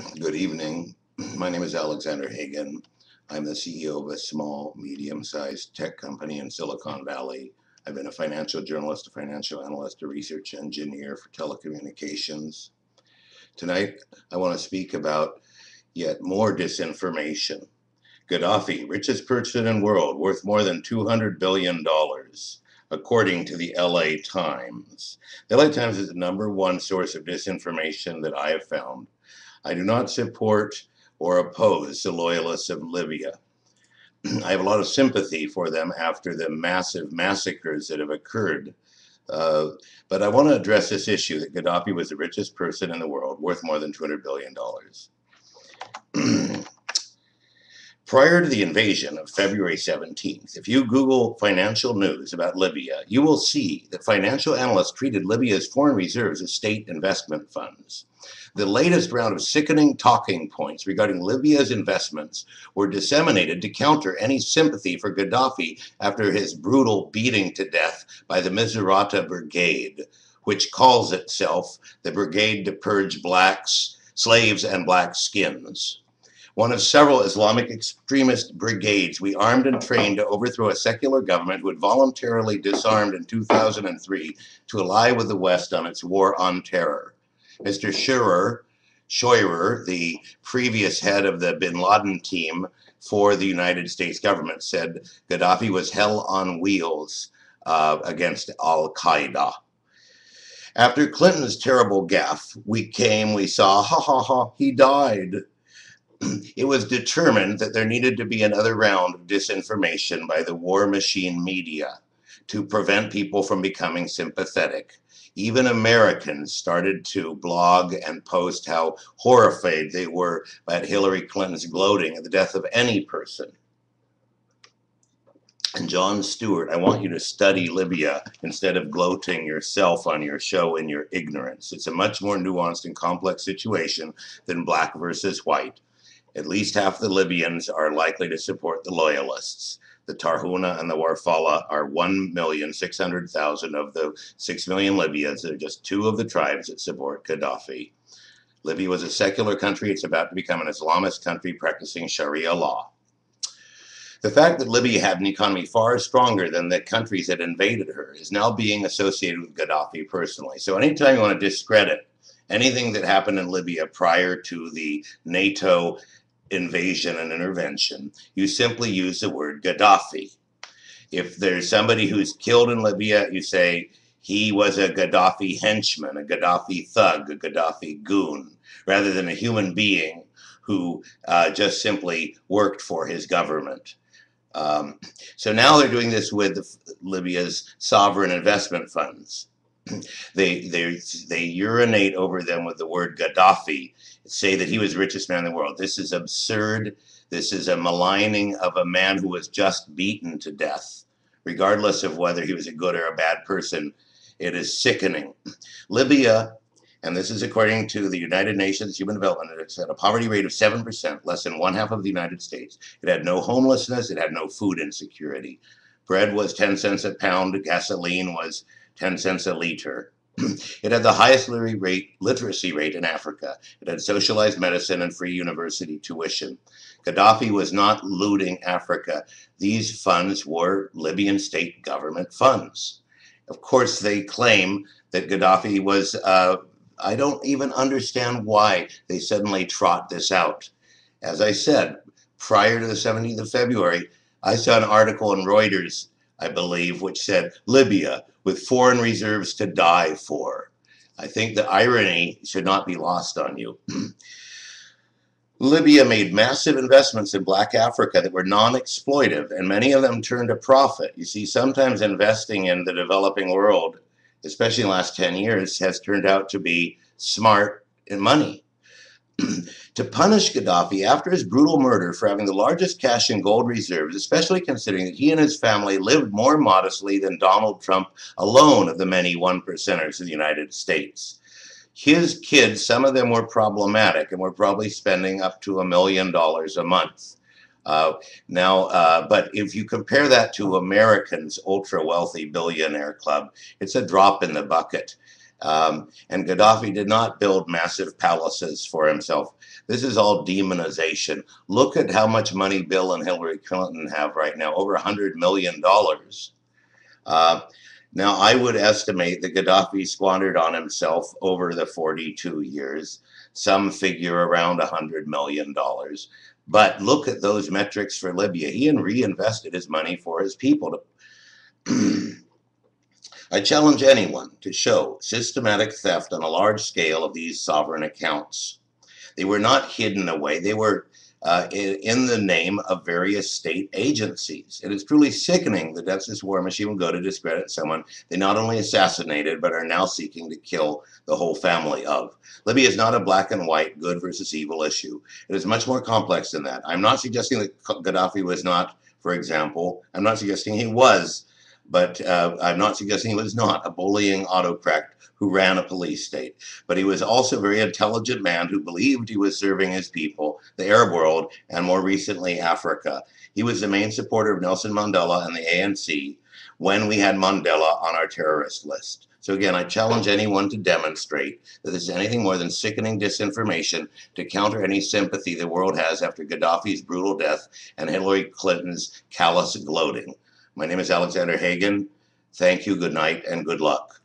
Good evening. My name is Alexander Hagan. I'm the CEO of a small, medium-sized tech company in Silicon Valley. I've been a financial journalist, a financial analyst, a research engineer for telecommunications. Tonight, I want to speak about yet more disinformation. Gadaffi, richest person in the world, worth more than $200 billion, according to the LA Times. The LA Times is the #1 source of disinformation that I have found. I do not support or oppose the loyalists of Libya. I have a lot of sympathy for them after the massive massacres that have occurred. But I want to address this issue that Gaddafi was the richest person in the world, worth more than $200 billion. Prior to the invasion of February 17th, if you Google financial news about Libya, you will see that financial analysts treated Libya's foreign reserves as state investment funds. The latest round of sickening talking points regarding Libya's investments were disseminated to counter any sympathy for Gaddafi after his brutal beating to death by the Misurata Brigade, which calls itself the Brigade to Purge Blacks, Slaves and Black Skins. One of several Islamic extremist brigades we armed and trained to overthrow a secular government who had voluntarily disarmed in 2003 to ally with the West on its war on terror. Mr. Scheurer, the previous head of the bin Laden team for the United States government, said Gaddafi was hell on wheels against al-Qaeda. After Clinton's terrible gaffe, we saw, ha ha ha, he died. It was determined that there needed to be another round of disinformation by the war machine media to prevent people from becoming sympathetic. Even Americans started to blog and post how horrified they were at Hillary Clinton's gloating at the death of any person. And Jon Stewart, I want you to study Libya instead of gloating yourself on your show in your ignorance. It's a much more nuanced and complex situation than black versus white. At least half the Libyans are likely to support the loyalists. The Tarhuna and the Warfala are 1,600,000 of the 6 million Libyans. They're just two of the tribes that support Gaddafi. Libya was a secular country. It's about to become an Islamist country practicing Sharia law. The fact that Libya had an economy far stronger than the countries that invaded her is now being associated with Gaddafi personally. So anytime you want to discredit anything that happened in Libya prior to the NATO invasion and intervention, you simply use the word Gaddafi. If there's somebody who's killed in Libya, you say he was a Gaddafi henchman, a Gaddafi thug, a Gaddafi goon, rather than a human being who just simply worked for his government. So now they're doing this with Libya's sovereign investment funds. They urinate over them with the word Gaddafi, say that he was the richest man in the world. This is absurd. This is a maligning of a man who was just beaten to death, regardless of whether he was a good or a bad person. It is sickening. Libya, and this is according to the United Nations Human Development Index, had a poverty rate of 7%, less than one half of the United States. It had no homelessness. It had no food insecurity. Bread was 10 cents a pound. Gasoline was 10 cents a liter. It had the highest literacy rate in Africa. It had socialized medicine and free university tuition. Gaddafi was not looting Africa. These funds were Libyan state government funds. Of course, they claim that Gaddafi was, I don't even understand why they suddenly trot this out. As I said, prior to the 17th of February, I saw an article in Reuters, I believe, which said, Libya with foreign reserves to die for. I think the irony should not be lost on you. Libya made massive investments in Black Africa that were non-exploitive, and many of them turned a profit. You see, sometimes investing in the developing world, especially in the last 10 years, has turned out to be smart in money. To punish Gaddafi after his brutal murder for having the largest cash and gold reserves, especially considering that he and his family lived more modestly than Donald Trump alone of the many one-percenters in the United States. His kids, some of them were problematic and were probably spending up to $1 million a month. But if you compare that to Americans' ultra-wealthy billionaire club, it's a drop in the bucket. And Gaddafi did not build massive palaces for himself. This is all demonization. Look at how much money Bill and Hillary Clinton have right now, over $100 million. Now, I would estimate that Gaddafi squandered on himself over the 42 years, some figure around $100 million. But look at those metrics for Libya. He reinvested his money for his people. I challenge anyone to show systematic theft on a large scale of these sovereign accounts. They were not hidden away. They were in the name of various state agencies. It is truly sickening that Justice War Machine will go to discredit someone they not only assassinated, but are now seeking to kill the whole family of. Libya is not a black and white, good versus evil issue. It is much more complex than that. I'm not suggesting that Gaddafi was not, for example, I'm not suggesting he was, but I'm not suggesting he was not a bullying autocrat who ran a police state. But he was also a very intelligent man who believed he was serving his people, the Arab world, and more recently Africa. He was the main supporter of Nelson Mandela and the ANC when we had Mandela on our terrorist list. So again, I challenge anyone to demonstrate that this is anything more than sickening disinformation to counter any sympathy the world has after Gaddafi's brutal death and Hillary Clinton's callous gloating. My name is Alexander Hagan. Thank you, good night, and good luck.